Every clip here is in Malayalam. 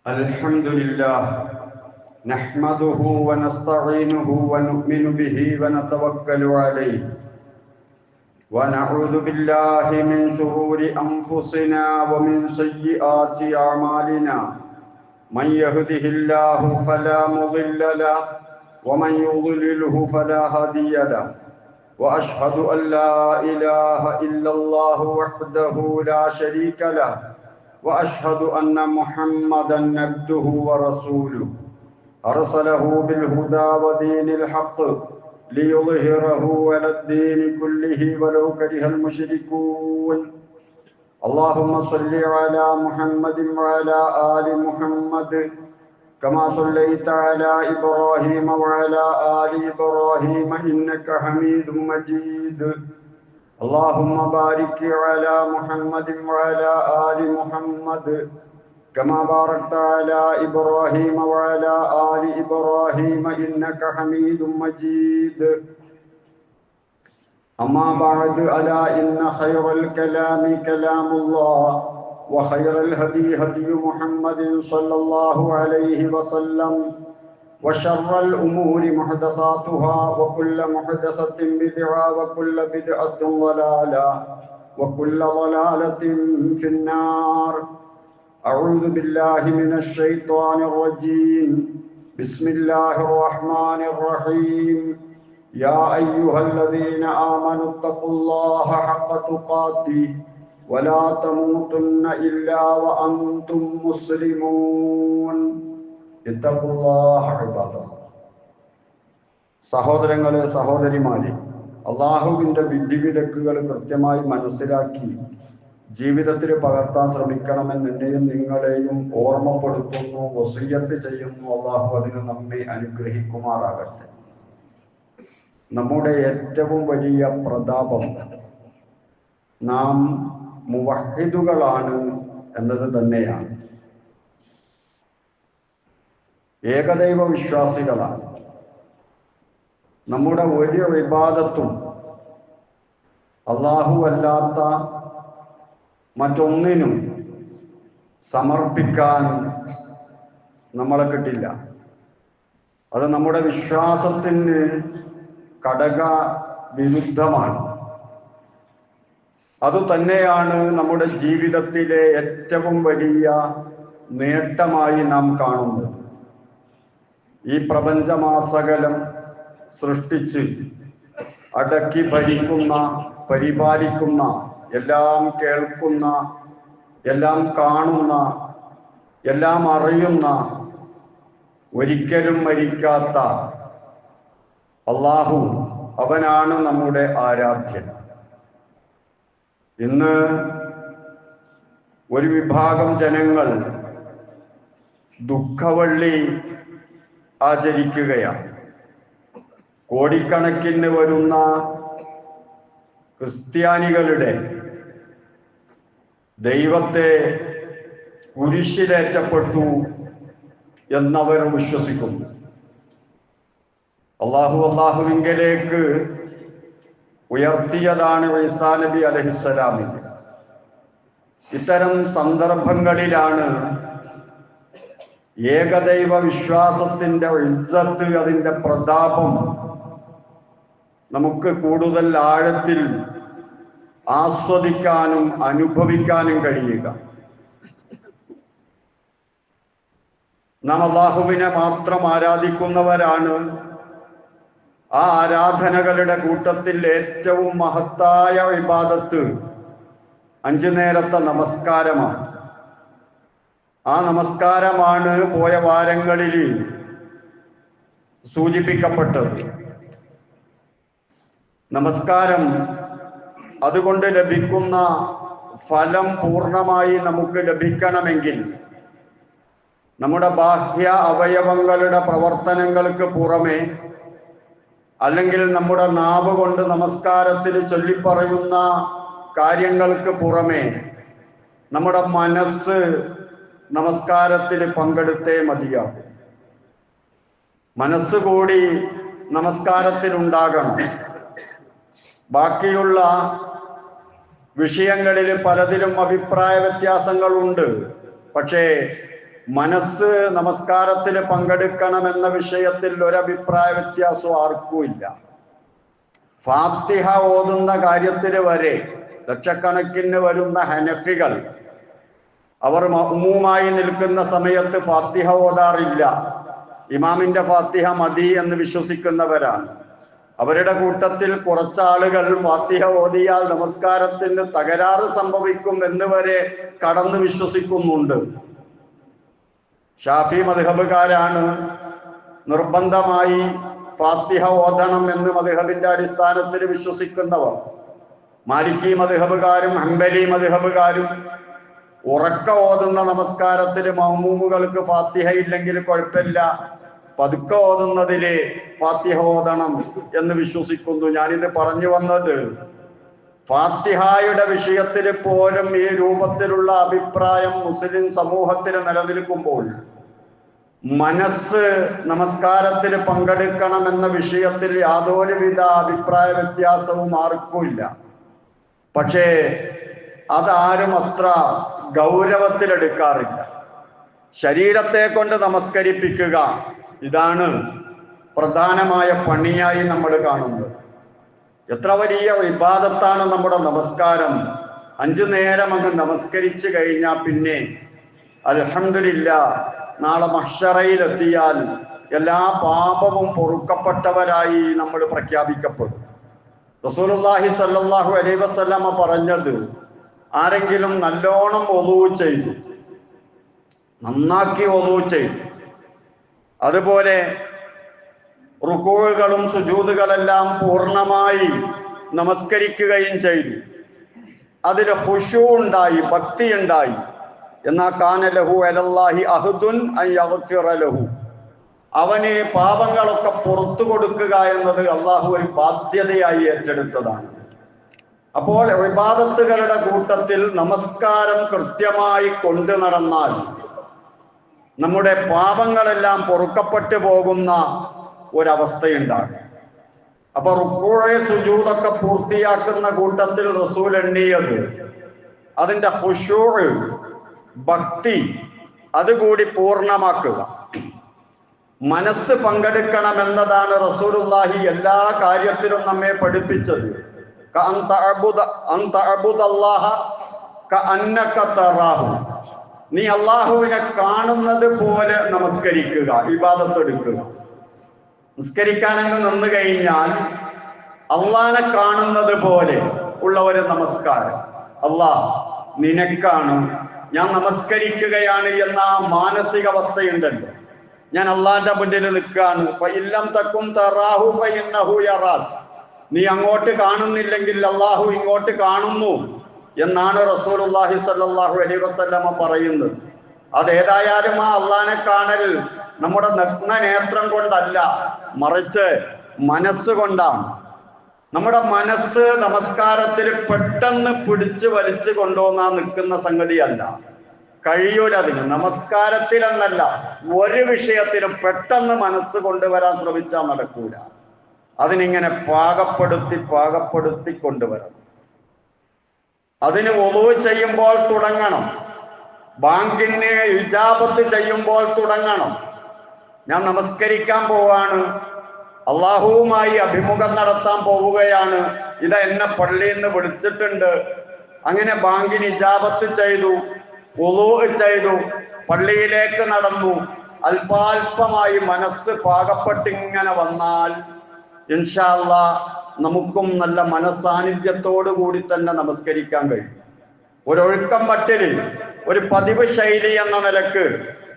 الحمد لله نحمده ونستعينه ونؤمن به ونتوكل عليه ونعوذ بالله من شرور أنفسنا ومن سيئات أعمالنا من يهده الله فلا مضل له ومن يضلله فلا هادي له وأشهد أن لا إله إلا الله وحده لا شريك له وأشهد أن محمدًا عبده ورسوله أرسله بالهدى ودين الحق ليظهره على الدين كله ولو كره المشركون اللهم صل على محمد وعلى آل محمد كما صليت على إبراهيم وعلى آل إبراهيم إنك حميد مجيد اللهم بارك على محمد وعلى آل محمد كما باركت على إبراهيم وعلى آل إبراهيم إنك حميد مجيد أما بعد ألا إن خير الكلام كلام الله وخير الهدي هدي محمد صلى الله عليه وسلم وشر الأمور محدثاتها وكل محدثة بدعة وكل بدعة ضلالة وكل ضلالة في النار أعوذ بالله من الشيطان الرجيم بسم الله الرحمن الرحيم يا أيها الذين آمنوا اتقوا الله حق تقاته ولا تموتن إلا وأنتم مسلمون സഹോദരങ്ങളെ, സഹോദരിമാരെ, അള്ളാഹുവിൻ്റെ വിധിവിലക്കുകൾ കൃത്യമായി മനസ്സിലാക്കി ജീവിതത്തിൽ പകർത്താൻ ശ്രമിക്കണമെന്ന് എന്നെയും നിങ്ങളെയും ഓർമ്മപ്പെടുത്തുന്നു, വസിയ്യത്ത് ചെയ്യുന്നു. അള്ളാഹു അതിന് നമ്മെ അനുഗ്രഹിക്കുമാറാകട്ടെ. നമ്മുടെ ഏറ്റവും വലിയ പ്രതാപം നാം മുവഹിദുകളാണ് എന്നത് തന്നെയാണ്. ഏകദൈവ വിശ്വാസികളാണ്. നമ്മുടെ ഒരു ഇബാദത്തും അല്ലാഹു അല്ലാത്ത മറ്റൊന്നിനും സമർപ്പിക്കാൻ നമ്മളെ കിട്ടില്ല. അത് നമ്മുടെ വിശ്വാസത്തിന് ഘടക വിരുദ്ധമാണ്. അതുതന്നെയാണ് നമ്മുടെ ജീവിതത്തിലെ ഏറ്റവും വലിയ നേട്ടമായി നാം കാണുന്നത്. ഈ പ്രപഞ്ചമാസകലം സൃഷ്ടിച്ച് അടക്കി ഭരിക്കുന്ന, പരിപാലിക്കുന്ന, എല്ലാം കേൾക്കുന്ന, എല്ലാം കാണുന്ന, എല്ലാം അറിയുന്ന, ഒരിക്കലും മരിക്കാത്ത അല്ലാഹു, അവനാണ് നമ്മുടെ ആരാധ്യൻ. ഇന്ന് ഒരു വിഭാഗം ജനങ്ങൾ ദുഃഖവെള്ളി ആചരിക്കുകയാണ്. കോടിക്കണക്കിന് വരുന്ന ക്രിസ്ത്യാനികളുടെ ദൈവത്തെ കുരിശിലേറ്റപ്പെട്ടു എന്നവർ വിശ്വസിക്കുന്നു. അള്ളാഹുവിങ്കലേക്ക് ഉയർത്തിയതാണ് ഈസാ നബി അലൈഹിസ്സലാമിനെ. ഇത്തരം സന്ദർഭങ്ങളിലാണ് ഏകദൈവ വിശ്വാസത്തിന്റെ ഇസ്സത്ത്, അതിൻ്റെ പ്രതാപം നമുക്ക് കൂടുതൽ ആഴത്തിൽ ആസ്വദിക്കാനും അനുഭവിക്കാനും കഴിയുക. നാം അല്ലാഹുവിനെ മാത്രം ആരാധിക്കുന്നവരാണ്. ആ ആരാധനകളുടെ കൂട്ടത്തിൽ ഏറ്റവും മഹത്തായ ഇബാദത്ത് 5 നേരത്തെ നമസ്കാരമാണ്. ആ നമസ്കാരമാണ് പോയ വാരങ്ങളിൽ സൂചിപ്പിക്കപ്പെട്ടത്. നമസ്കാരം, അതുകൊണ്ട് ലഭിക്കുന്ന ഫലം പൂർണ്ണമായി നമുക്ക് ലഭിക്കണമെങ്കിൽ നമ്മുടെ ബാഹ്യ അവയവങ്ങളുടെ പ്രവർത്തനങ്ങൾക്ക് പുറമെ, അല്ലെങ്കിൽ നമ്മുടെ നാവ് കൊണ്ട് നമസ്കാരത്തിൽ ചൊല്ലിപ്പറയുന്ന കാര്യങ്ങൾക്ക് പുറമെ, നമ്മുടെ മനസ്സ് നമസ്കാരത്തിൽ പങ്കെടുത്തേ മതിയാകും. മനസ്സുകൂടി നമസ്കാരത്തിലുണ്ടാകണം. ബാക്കിയുള്ള വിഷയങ്ങളിൽ പലതിലും അഭിപ്രായ വ്യത്യാസങ്ങളുണ്ട്. പക്ഷേ മനസ്സ് നമസ്കാരത്തിൽ പങ്കെടുക്കണമെന്ന വിഷയത്തിൽ ഒരഭിപ്രായ വ്യത്യാസം ആർക്കും ഇല്ല. ഫാത്തിഹ ഓതുന്ന കാര്യത്തിൽ വരെ ലക്ഷക്കണക്കിന് വരുന്ന ഹനഫികൾ അവർ മഅ്മൂമായി നിൽക്കുന്ന സമയത്ത് ഫാത്തിഹ ഓതാറില്ല. ഇമാമിന്റെ ഫാത്തിഹ മതി എന്ന് വിശ്വസിക്കുന്നവരാണ്. അവരുടെ കൂട്ടത്തിൽ കുറച്ചാളുകൾ ഫാത്തിഹ ഓതിയാൽ നമസ്കാരത്തിന് തകരാറ് സംഭവിക്കും എന്ന് വരെ കടന്നു വിശ്വസിക്കുന്നുണ്ട്. ഷാഫി മദ്ഹബുകാരാണ് നിർബന്ധമായി ഫാത്തിഹ ഓതണം എന്ന് മദ്ഹബിന്റെ അടിസ്ഥാനത്തിൽ വിശ്വസിക്കുന്നവർ. മാലിക്കി മദ്ഹബുകാരും ഹംബലി മദ്ഹബുകാരും ഉറക്ക ഓതുന്ന നമസ്കാരത്തിന് മഅ്മൂമുകൾക്ക് ഫാത്തിഹ ഇല്ലെങ്കിൽ കുഴപ്പമില്ല, പതുക്കെ ഓതുന്നതിലെ ഫാത്തിഹ ഓതണം എന്ന് വിശ്വസിക്കുന്നു. ഞാനിത് പറഞ്ഞു വന്നത് ഫാത്തിഹായുടെ വിഷയത്തിൽ പോലും ഈ രൂപത്തിലുള്ള അഭിപ്രായം മുസ്ലിം സമൂഹത്തിൽ നിലനിൽക്കുമ്പോൾ മനസ്സ് നമസ്കാരത്തിൽ പങ്കെടുക്കണമെന്ന വിഷയത്തിൽ യാതൊരുവിധ അഭിപ്രായ വ്യത്യാസവും ആർക്കുമില്ല. പക്ഷേ അതാരും അത്ര ഗൗരവത്തിലെടുക്കാറില്ല. ശരീരത്തെ കൊണ്ട് നമസ്കരിപ്പിക്കുക, ഇതാണ് പ്രധാനമായ പണിയായി നമ്മൾ കാണുന്നത്. എത്ര വലിയ ഇബാദത്താണ് നമ്മുടെ നമസ്കാരം. 5 നേരം അങ്ങ് നമസ്കരിച്ചു കഴിഞ്ഞാൽ പിന്നെ അൽഹംദുലില്ലാഹ് നാളെ മഹ്ശറയിലെത്തിയാൽ എല്ലാ പാപവും പൊറുക്കപ്പെട്ടവരായി നമ്മൾ പ്രഖ്യാപിക്കപ്പെടും. റസൂലുള്ളാഹി സ്വല്ലല്ലാഹു അലൈഹി വസല്ലമ പറഞ്ഞത്, ആരെങ്കിലും നല്ലോണം ഒളൂ ചെയ്തു, നന്നാക്കി ഒളൂ ചെയ്തു, അതുപോലെ റുകൂഉകളും സുജൂദുകളെല്ലാം പൂർണ്ണമായി നമസ്കരിക്കുകയും ചെയ്തു, അതിൽ ഖുശൂ ഉണ്ടായി, ഭക്തി ഉണ്ടായി, എന്നാ കാന ലഹു അലല്ലാഹി അഹ്ദുൻ അൻ യഗ്ഫിറ ലഹു, അവന് പാപങ്ങളൊക്കെ പുറത്തു കൊടുക്കുക എന്നത് അള്ളാഹു ഒരു ബാധ്യതയായി ഏറ്റെടുത്തതാണ്. അപ്പോൾ ഇബാദത്തുകളുടെ കൂട്ടത്തിൽ നമസ്കാരം കൃത്യമായി കൊണ്ടു നടന്നാൽ നമ്മുടെ പാപങ്ങളെല്ലാം പൊറുക്കപ്പെട്ടു പോകുന്ന ഒരവസ്ഥയുണ്ടാകും. അപ്പൊ റുക്കൂഅ് സുജൂദൊക്കെ പൂർത്തിയാക്കുന്ന കൂട്ടത്തിൽ റസൂൽ എണ്ണിയത് അതിന്റെ ഖുശൂഅ്, ഭക്തി, അതുകൂടി പൂർണ്ണമാക്കുക. മനസ്സ് പങ്കെടുക്കണമെന്നതാണ് റസൂലുള്ളാഹി എല്ലാ കാര്യത്തിലും നമ്മെ പഠിപ്പിച്ചത്. നീ അള്ളാഹുവിനെ കാണുന്നത് പോലെ നമസ്കരിക്കുക, ഇബാദത്ത് എടുക്കുക. നിസ്കരിക്കാനങ്ങ് നിന്ന് കഴിഞ്ഞാൽ അള്ളാഹനെ കാണുന്നത് പോലെ ഉള്ള ഒരു നമസ്കാരം. അള്ളാഹ് നിനക്കാണ് ഞാൻ നമസ്കരിക്കുകയാണ് എന്ന ആ മാനസികാവസ്ഥയുണ്ടല്ലോ. ഞാൻ അള്ളാഹിന്റെ മുന്നിൽ നിൽക്കുകയാണ്. നീ അങ്ങോട്ട് കാണുന്നില്ലെങ്കിൽ അള്ളാഹു ഇങ്ങോട്ട് കാണുന്നു എന്നാണ് റസൂലുള്ളാഹി സ്വല്ലല്ലാഹു അലൈഹി വസല്ലമ പറയുന്നത്. അതേതായാലും ആ അള്ളാഹിനെ കാണൽ നമ്മുടെ നഗ്ന നേത്രം കൊണ്ടല്ല, മറിച്ച് മനസ്സുകൊണ്ടാണ്. നമ്മുടെ മനസ്സ് നമസ്കാരത്തിൽ പെട്ടെന്ന് പിടിച്ച് വലിച്ചു കൊണ്ടുവന്നാ നിൽക്കുന്ന സംഗതിയല്ല. കഴിയൂല അതിന്. നമസ്കാരത്തിലെന്നല്ല, ഒരു വിഷയത്തിലും പെട്ടെന്ന് മനസ്സ് കൊണ്ടുവരാൻ ശ്രമിച്ചാൽ നടക്കൂല. അതിനിങ്ങനെ പാകപ്പെടുത്തി കൊണ്ടുവരണം. അതിന് വുളൂ ചെയ്യുമ്പോൾ തുടങ്ങണം, ബാങ്കിന് ഇജാബത്ത് ചെയ്യുമ്പോൾ തുടങ്ങണം. ഞാൻ നമസ്കരിക്കാൻ പോവാണ്, അള്ളാഹുവുമായി അഭിമുഖം നടത്താൻ പോവുകയാണ്, ഇതാ എന്നെ പള്ളിയിൽ നിന്ന് വിളിച്ചിട്ടുണ്ട്, അങ്ങനെ ബാങ്കിന് ഇജാബത്ത് ചെയ്തു, വുളൂ ചെയ്തു, പള്ളിയിലേക്ക് നടന്നു, അല്പാൽപമായി മനസ്സ് പാകപ്പെട്ടിങ്ങനെ വന്നാൽ ഇൻഷാ അല്ലാഹ് നമുക്കും നല്ല മനസ്സാന്നിധ്യത്തോടു കൂടി തന്നെ നമസ്കരിക്കാൻ കഴിയും. ഒരൊഴുക്കം മട്ടില്, ഒരു പതിവ് ശൈലി എന്ന നിലക്ക്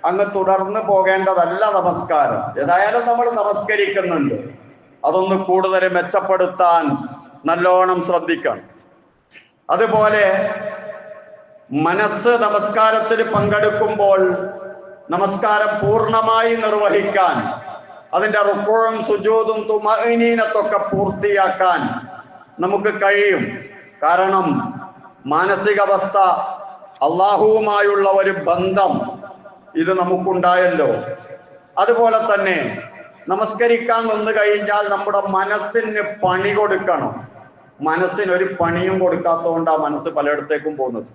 അങ്ങ് തുടർന്ന് പോകേണ്ടതല്ല നമസ്കാരം. ഏതായാലും നമ്മൾ നമസ്കരിക്കുന്നുണ്ട്, അതൊന്ന് കൂടുതൽ മെച്ചപ്പെടുത്താൻ നല്ലോണം ശ്രദ്ധിക്കണം. അതുപോലെ മനസ്സ് നമസ്കാരത്തിൽ പങ്കെടുക്കുമ്പോൾ നമസ്കാരം പൂർണ്ണമായി നിർവഹിക്കാൻ, അതിന്റെ റുക്കൂഉം സുജൂദും തുമഅനീനത്തൊക്കെ പൂർത്തിയാക്കാൻ നമുക്ക് കഴിയും. കാരണം മാനസികാവസ്ഥ, അള്ളാഹുവുമായുള്ള ഒരു ബന്ധം ഇത് നമുക്കുണ്ടായല്ലോ. അതുപോലെ തന്നെ നമസ്കരിക്കാൻ നിന്ന് കഴിഞ്ഞാൽ നമ്മുടെ മനസ്സിന് പണി കൊടുക്കണം. മനസ്സിനൊരു പണിയും കൊടുക്കാത്തതുകൊണ്ടാണ് മനസ്സ് പലയിടത്തേക്കും പോകുന്നത്.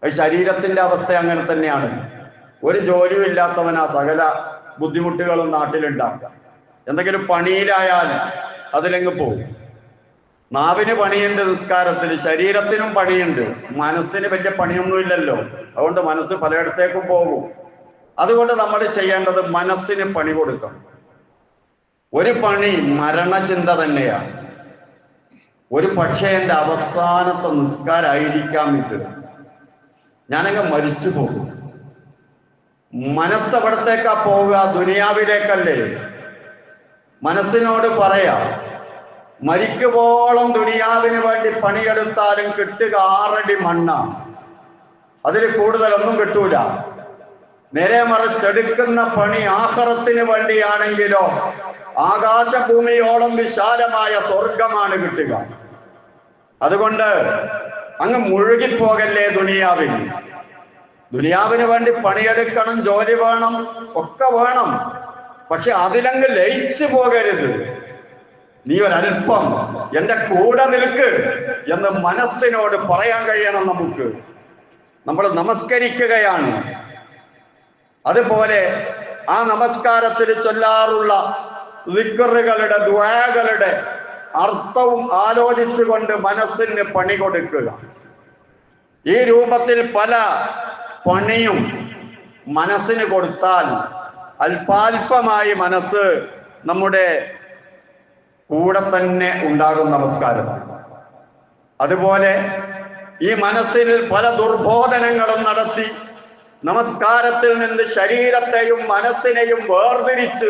ശരീരത്തിന്റെ അവസ്ഥ അങ്ങനെ തന്നെയാണ്. ഒരു ജോലിയും ഇല്ലാത്തവനാ സകല ബുദ്ധിമുട്ടുകളും നാട്ടിലുണ്ടാക്കുക. എന്തെങ്കിലും പണിയിലായാൽ അതിലങ്ങ് പോകും. നാവിന് പണിയുണ്ട് നിസ്കാരത്തിൽ, ശരീരത്തിനും പണിയുണ്ട്, മനസ്സിന് വലിയ പണിയൊന്നുമില്ലല്ലോ. അതുകൊണ്ട് മനസ്സ് പലയിടത്തേക്കും പോകും. അതുകൊണ്ട് നമ്മൾ ചെയ്യേണ്ടത് മനസ്സിന് പണി കൊടുക്കണം. ഒരു പണി മരണചിന്ത തന്നെയാണ്. ഒരു പക്ഷേ എൻ്റെ അവസാനത്തെ നിസ്കാരമായിരിക്കാം ഇത്, ഞാനങ്ങ് മരിച്ചു പോകും. മനസ്സെവിടത്തേക്കാ പോവുക? ദുനിയാവിലേക്കല്ലേ. മനസ്സിനോട് പറയാ, മരിക്കുവോളം ദുനിയാവിന് വേണ്ടി പണിയെടുത്താലും കിട്ടുക 6 അടി മണ്ണാണ്, അതിൽ കൂടുതലൊന്നും കിട്ടൂല. നേരെ മറിച്ചെടുക്കുന്ന പണി ആഖിറത്തിന് വേണ്ടിയാണെങ്കിലോ ആകാശഭൂമിയോളം വിശാലമായ സ്വർഗമാണ് കിട്ടുക. അതുകൊണ്ട് അങ്ങ് മുഴുകിപ്പോകല്ലേ ദുനിയാവിൽ. ദുനിയാവിന് വേണ്ടി പണിയെടുക്കണം, ജോലി വേണം, ഒക്കെ വേണം. പക്ഷെ അതിലങ്ങ് ലയിച്ചു പോകരുത്. നീ ഒരൽപ്പം എൻ്റെ കൂടെ നിൽക്ക് എന്ന് മനസ്സിനോട് പറയാൻ കഴിയണം നമുക്ക്. നമ്മൾ നമസ്കരിക്കുകയാണ്, അതുപോലെ ആ നമസ്കാരത്തിൽ ചൊല്ലാറുള്ള ദിക്റുകളുടെ ദുആകളുടെ അർത്ഥവും ആലോചിച്ചുകൊണ്ട് മനസ്സിന് പണി കൊടുക്കുക. ഈ രൂപത്തിൽ പല പണിയും മനസ്സിന് കൊടുത്താൽ അല്പാൽപമായി മനസ്സ് നമ്മുടെ കൂടെ തന്നെ ഉണ്ടാകും നമസ്കാരം. അതുപോലെ ഈ മനസ്സിൽ പല ദുർബോധനങ്ങളും നടത്തി നമസ്കാരത്തിൽ നിന്ന് ശരീരത്തെയും മനസ്സിനെയും വേർതിരിച്ച്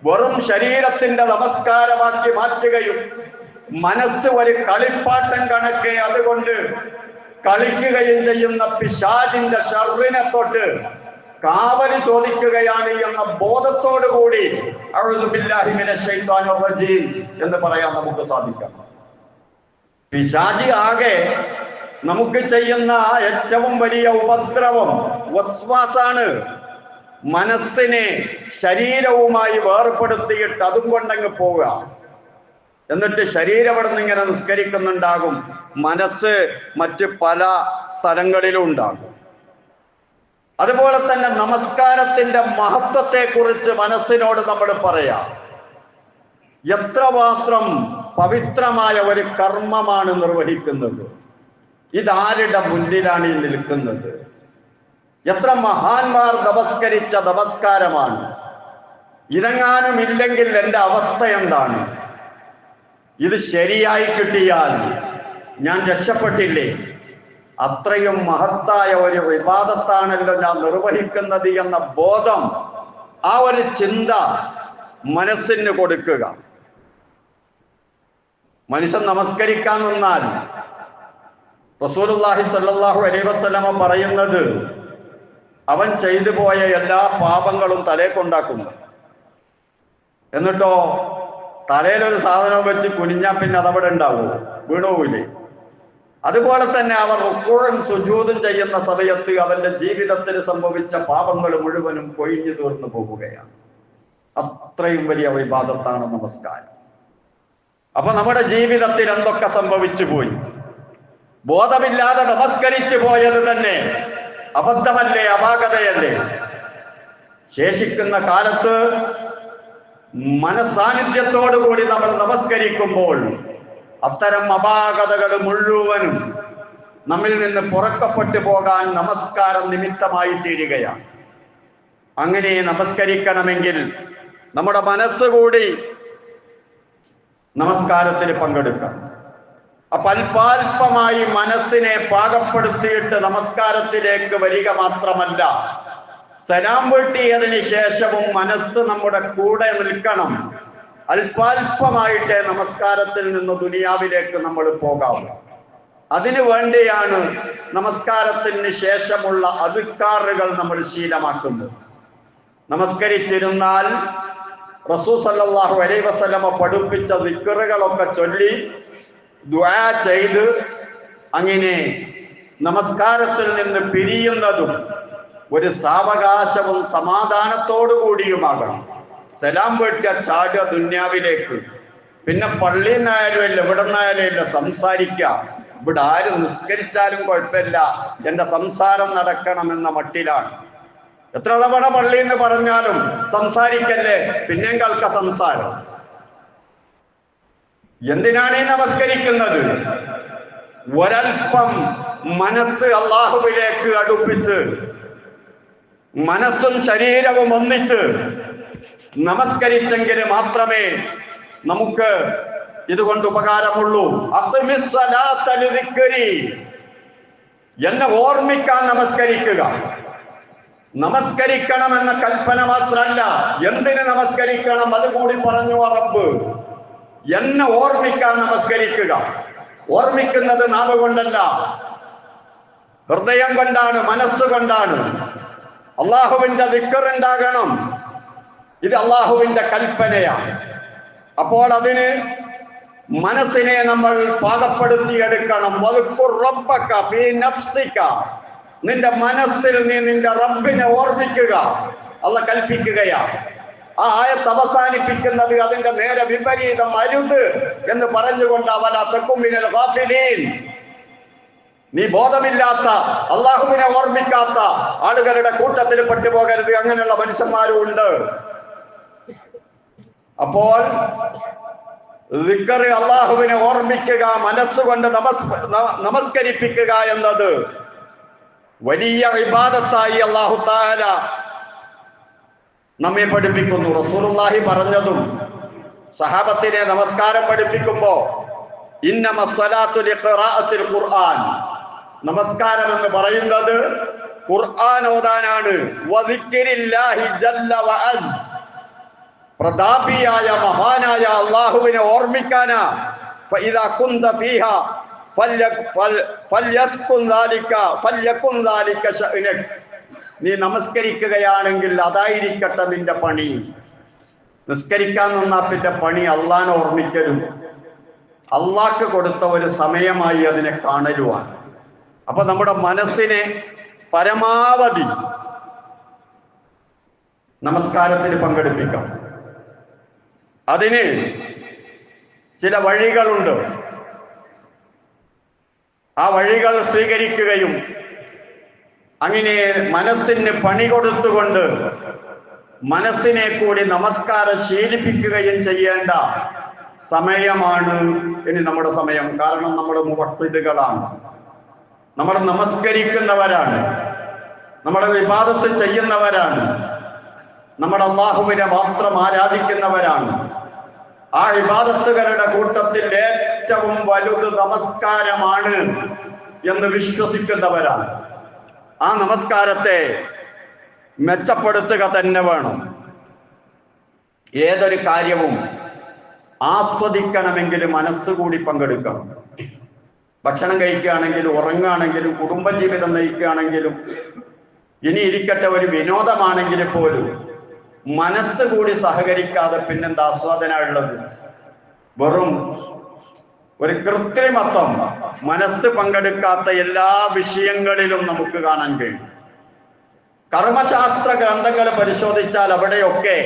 വെറും ശരീരത്തിന്റെ നമസ്കാരമാക്കി മാറ്റുകയും മനസ്സ് ഒരു കളിപ്പാട്ടം കണക്കെ അതുകൊണ്ട് കളിക്കുകയും ചെയ്യുന്ന പിശാചിന്റെ ശർറിനെ തൊട്ട് കാവല് ചോദിക്കുകയാണ് എന്ന ബോധത്തോടു കൂടി അഊദു ബില്ലാഹി മിനശ് ശൈത്വാനിർ റജീം എന്ന് പറയാൻ നമുക്ക് സാധിക്കാം. പിശാചി ആകെ നമുക്ക് ചെയ്യുന്ന ഏറ്റവും വലിയ ഉപദ്രവം വസ്വാസാണ്. മനസ്സിനെ ശരീരവുമായി വേർപ്പെടുത്തിയിട്ട് അതും കൊണ്ടങ്ങ് പോവുക. എന്നിട്ട് ശരീരം അവിടെ നിന്ന് ഇങ്ങനെ നിസ്കരിക്കുന്നുണ്ടാകും, മനസ്സ് മറ്റ് പല സ്ഥലങ്ങളിലും ഉണ്ടാകും. അതുപോലെ തന്നെ നമസ്കാരത്തിന്റെ മഹത്വത്തെ കുറിച്ച് മനസ്സിനോട് നമ്മൾ പറയാം. എത്രമാത്രം പവിത്രമായ ഒരു കർമ്മമാണ് നിർവഹിക്കുന്നത്, ഇതാരുടെ മുന്നിലാണ് ഈ നിൽക്കുന്നത്, എത്ര മഹാന്മാർ നമസ്കരിച്ച നമസ്കാരമാണ്, ഇതെങ്ങാനും ഇല്ലെങ്കിൽ എൻ്റെ അവസ്ഥ എന്താണ്, ഇത് ശരിയായി കിട്ടിയാൽ ഞാൻ രക്ഷപ്പെട്ടില്ലേ, അത്രയും മഹത്തായ ഒരു ഇബാദത്താണല്ലോ ഞാൻ നിർവഹിക്കുന്നത് എന്ന ബോധം, ആ ഒരു ചിന്ത മനസ്സിന് കൊടുക്കുക. മനുഷ്യൻ നമസ്കരിക്കാൻ നിന്നാൽ റസൂലുള്ളാഹി സ്വല്ലല്ലാഹു അലൈഹി വസല്ലമ പറയുന്നത് അവൻ ചെയ്തു പോയ എല്ലാ പാപങ്ങളും തലേ കൊണ്ടാക്കുന്നു. എന്നിട്ടോ തലയിലൊരു സാധനം വെച്ച് കുനിഞ്ഞാൽ പിന്നെ അതവിടെ ഉണ്ടാവുമോ? വീണുപോയില്ലേ? അതുപോലെ തന്നെ അവർ റുക്കൂഉം സുജൂദും ചെയ്യുന്ന സമയത്ത് അവന്റെ ജീവിതത്തിൽ സംഭവിച്ച പാപങ്ങൾ മുഴുവനും കൊഴിഞ്ഞു തീർന്നു പോകുകയാണ്. അത്രയും വലിയ ഇബാദത്താണ് നമസ്കാരം. അപ്പൊ നമ്മുടെ ജീവിതത്തിൽ എന്തൊക്കെ സംഭവിച്ചു പോയി? ബോധമില്ലാതെ നമസ്കരിച്ചു പോയത് തന്നെ അബദ്ധമല്ലേ, അപാകതയല്ലേ? ശേഷിക്കുന്ന കാലത്ത് മനസാന്നിധ്യത്തോടുകൂടി നമ്മൾ നമസ്കരിക്കുമ്പോൾ അത്തരം അപാകതകൾ മുഴുവനും നമ്മിൽ നിന്ന് പുറക്കപ്പെട്ടു പോകാൻ നമസ്കാരം നിമിത്തമായി തീരുകയാണ്. അങ്ങനെ നമസ്കരിക്കണമെങ്കിൽ നമ്മുടെ മനസ്സുകൂടി നമസ്കാരത്തിൽ പങ്കെടുക്കണം. അപ്പൊ അല്പാൽപമായി മനസ്സിനെ പാകപ്പെടുത്തിയിട്ട് നമസ്കാരത്തിലേക്ക് വരിക മാത്രമല്ല, സലാം വീട്ടിയതിന് ശേഷവും മനസ്സ് നമ്മുടെ കൂടെ നിൽക്കണം. അല്പാൽപമായിട്ടേ നമസ്കാരത്തിൽ നിന്ന് ദുനിയാവിലേക്ക് നമ്മൾ പോകാവൂ. അതിനു വേണ്ടിയാണ് നമസ്കാരത്തിന് ശേഷമുള്ള അദ്കാറുകൾ നമ്മൾ ശീലമാക്കുന്നത്. നമസ്കരിച്ചിരുന്നാൽ റസൂൽ സല്ലല്ലാഹു അലൈഹി വസല്ലമ പഠിപ്പിച്ച ദിക്റുകളൊക്കെ ചൊല്ലി ദുആ ചെയ്ത് അങ്ങനെ നമസ്കാരത്തിൽ നിന്ന് പിരിയുന്നതും ഒരു സാവകാശവും സമാധാനത്തോടു കൂടിയുമാകണം. സലാം വീട്ടുക, ചാടുക ദുന്യാവിലേക്ക്. പിന്നെ പള്ളിയിൽ നിന്നായാലും ഇല്ല, ഇവിടെ നിന്നായാലും ഇല്ല, സംസാരിക്കുക. ഇവിടെ ആര് നിസ്കരിച്ചാലും കുഴപ്പമില്ല, എൻ്റെ സംസാരം നടക്കണമെന്ന മട്ടിലാണ്. എത്ര തവണ പള്ളി എന്ന് പറഞ്ഞാലും സംസാരിക്കല്ലേ, പിന്നെയും കേൾക്ക സംസാരം. എന്തിനാണ് ഈ നമസ്കരിക്കുന്നത്? ഒരൽപ്പം മനസ്സ് അള്ളാഹുവിലേക്ക് അടുപ്പിച്ച്, മനസ്സും ശരീരവും ഒന്നിച്ച് നമസ്കരിച്ചെങ്കിൽ മാത്രമേ നമുക്ക് ഇതുകൊണ്ട് ഉപകാരമുള്ളൂ. എന്നെ ഓർമ്മിക്കാൻ നമസ്കരിക്കുക. നമസ്കരിക്കണമെന്ന കൽപ്പന മാത്രമല്ല, എന്തിന് നമസ്കരിക്കണം അതുകൂടി പറഞ്ഞു റബ്ബ്. എന്നെ ഓർമ്മിക്കാൻ നമസ്കരിക്കുക. ഓർമ്മിക്കുന്നത് നാവ് കൊണ്ടല്ല, ഹൃദയം കൊണ്ടാണ്, മനസ്സുകൊണ്ടാണ്. അള്ളാഹുവിന്റെ ദിക്ർ ഉണ്ടാകണം. ഇത് അള്ളാഹുവിന്റെ കൽപ്പനയാണ്. അപ്പോൾ അതിന് മനസ്സിനെ നമ്മൾ പാകപ്പെടുത്തിയെടുക്കണം. നിന്റെ മനസ്സിൽ നീ നിന്റെ റബ്ബിനെ ഓർമ്മിക്കുക. അള്ളാഹ് കൽപ്പിക്കുകയാണ്. ആ ആയത്ത് അവസാനിപ്പിക്കുന്നത് അതിന്റെ നേരെ വിപരീതം, അരുത് എന്ന് പറഞ്ഞുകൊണ്ട് അവല തകും മിനൽ ഗാഫിലീൻ, നീ ബോധമില്ലാത്ത, അള്ളാഹുവിനെ ഓർമ്മിക്കാത്ത ആളുകളുടെ കൂട്ടത്തിൽ പെട്ടുപോകരുത്. അങ്ങനെയുള്ള മനുഷ്യന്മാരും ഉണ്ട്. അപ്പോൾ ദിക്ർ, അള്ളാഹുവിനെ ഓർമ്മിക്കുക, മനസ്സുകൊണ്ട് നമസ്കരിപ്പിക്കുക എന്നത് വലിയ ഇബാദത്തായി അല്ലാഹു തആല നമ്മെ പഠിപ്പിക്കുന്നു. റസൂലുള്ളാഹി പറഞ്ഞതും സഹാബത്തിനെ നമസ്കാരം പഠിപ്പിക്കുമ്പോ ഇന്നമസ്സലാത്തു ലിഖിറാഅത്തിൽ ഖുർആൻ, നമസ്കാരം എന്ന് പറയുന്നത് ഖുർആൻ ഓതാനാണ്. വദിക്രില്ലാഹി ജല്ല വഅസ്, പ്രതാപിയായ മഹാനായ അല്ലാഹുവിനെ ഓർമ്മിക്കാനാ. ഫഇദാ കുന്ത ഫീഹാ ഫല്യസ്കുൻ ദാലിക ശഅനക്, നീ നമസ്കരിക്കുകയാണെങ്കിൽ അതായിരിക്കട്ടെ നിന്റെ പണി. നിസ്കരിക്കാൻ നിന്നാ പിന്നെ പണി അള്ളാനെ ഓർമ്മിക്കലും അള്ളാഹ്ക്ക് കൊടുത്ത ഒരു സമയമായി അതിനെ കാണലുമാണ്. അപ്പൊ നമ്മുടെ മനസ്സിനെ പരമാവധി നമസ്കാരത്തിന് പങ്കെടുപ്പിക്കാം. അതിന് ചില വഴികളുണ്ട്. ആ വഴികൾ സ്വീകരിക്കുകയും അങ്ങനെ മനസ്സിന് പണി കൊടുത്തുകൊണ്ട് മനസ്സിനെ കൂടി നമസ്കാരം ശീലിപ്പിക്കുകയും ചെയ്യേണ്ട സമയമാണ് ഇനി നമ്മുടെ സമയം. കാരണം നമ്മൾ മുവഖ്ഖിദുകളാണ്, നമ്മൾ നമസ്കരിക്കുന്നവരാണ്, നമ്മുടെ ഇബാദത്ത് ചെയ്യുന്നവരാണ്, നമ്മൾ അല്ലാഹുവിനെ മാത്രം ആരാധിക്കുന്നവരാണ്. ആ ഇബാദത്തുകളുടെ കൂട്ടത്തിൽ ഏറ്റവും വലുത് നമസ്കാരമാണ് എന്ന് വിശ്വസിക്കുന്നവരാണ്. ആ നമസ്കാരത്തെ മെച്ചപ്പെടുത്തുക തന്നെ വേണം. ഏതൊരു കാര്യവും ആസ്വദിക്കണമെങ്കിൽ മനസ്സുകൂടി പങ്കെടുക്കണം. ഭക്ഷണം കഴിക്കുകയാണെങ്കിലും, ഉറങ്ങുകയാണെങ്കിലും, കുടുംബജീവിതം നയിക്കുകയാണെങ്കിലും, ഇനി ഇരിക്കട്ടെ ഒരു വിനോദമാണെങ്കിൽ പോലും മനസ്സ് കൂടി സഹകരിക്കാതെ പിന്നെന്താ ആസ്വാദന ഉള്ളത്? വെറും ഒരു കൃത്രിമത്വം. മനസ്സ് പങ്കെടുക്കാത്ത എല്ലാ വിഷയങ്ങളിലും നമുക്ക് കാണാൻ കഴിയും. കർമ്മശാസ്ത്ര ഗ്രന്ഥങ്ങൾ പരിശോധിച്ചാൽ അവിടെയൊക്കെ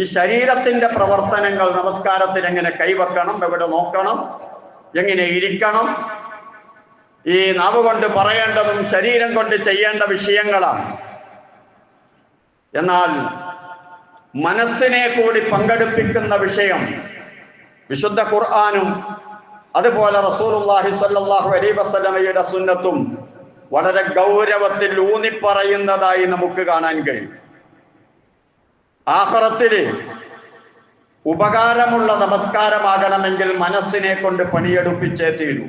ഈ ശരീരത്തിന്റെ പ്രവർത്തനങ്ങൾ, നമസ്കാരത്തിന് എങ്ങനെ കൈവെക്കണം, എവിടെ നോക്കണം, എങ്ങനെ ഇരിക്കണം, ഈ നാവ് കൊണ്ട് പറയേണ്ടതും ശരീരം കൊണ്ട് ചെയ്യേണ്ട വിഷയങ്ങളാണ്. എന്നാൽ മനസ്സിനെ കൂടി പങ്കെടുപ്പിക്കുന്ന വിഷയം വിശുദ്ധ ഖുർആനും അതുപോലെ റസൂലുള്ളാഹി സ്വല്ലല്ലാഹു അലൈഹി വസല്ലമയുടെ സുന്നത്തും വളരെ ഗൗരവത്തിൽ ഊന്നിപ്പറയുന്നതായി നമുക്ക് കാണാൻ കഴിയും. ആഖിറത്തില് ഉപകാരമുള്ള നമസ്കാരമാകണമെങ്കിൽ മനസ്സിനെ കൊണ്ട് പണിയെടുപ്പിച്ചേ തീരൂ.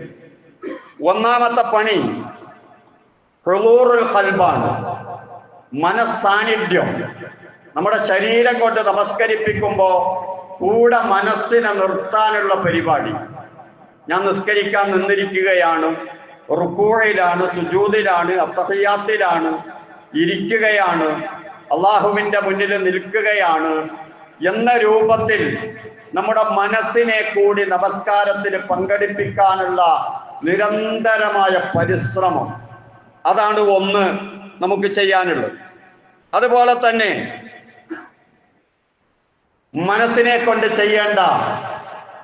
ഒന്നാമത്തെ പണി ഹുളൂറുൽ ഖൽബാണ്, മനസ്സാന്നിധ്യം. നമ്മുടെ ശരീരം കൊണ്ട് നമസ്കരിപ്പിക്കുമ്പോൾ കൂടെ മനസ്സിനെ നിർത്താനുള്ള പരിപാടി. ഞാൻ നിസ്കരിക്കാൻ നിന്നിരിക്കുകയാണ്, റുകൂഇലാണ്, സുജൂദിലാണ്, അത്തഹിയാത്തിലാണ്, ഇരിക്കുകയാണ്, അള്ളാഹുവിന്റെ മുന്നിൽ നിൽക്കുകയാണ് എന്ന രൂപത്തിൽ നമ്മുടെ മനസ്സിനെ കൂടി നമസ്കാരത്തിന് പങ്കെടുപ്പിക്കാനുള്ള നിരന്തരമായ പരിശ്രമം, അതാണ് ഒന്ന് നമുക്ക് ചെയ്യാനുള്ളത്. അതുപോലെ തന്നെ മനസ്സിനെ കൊണ്ട് ചെയ്യേണ്ട,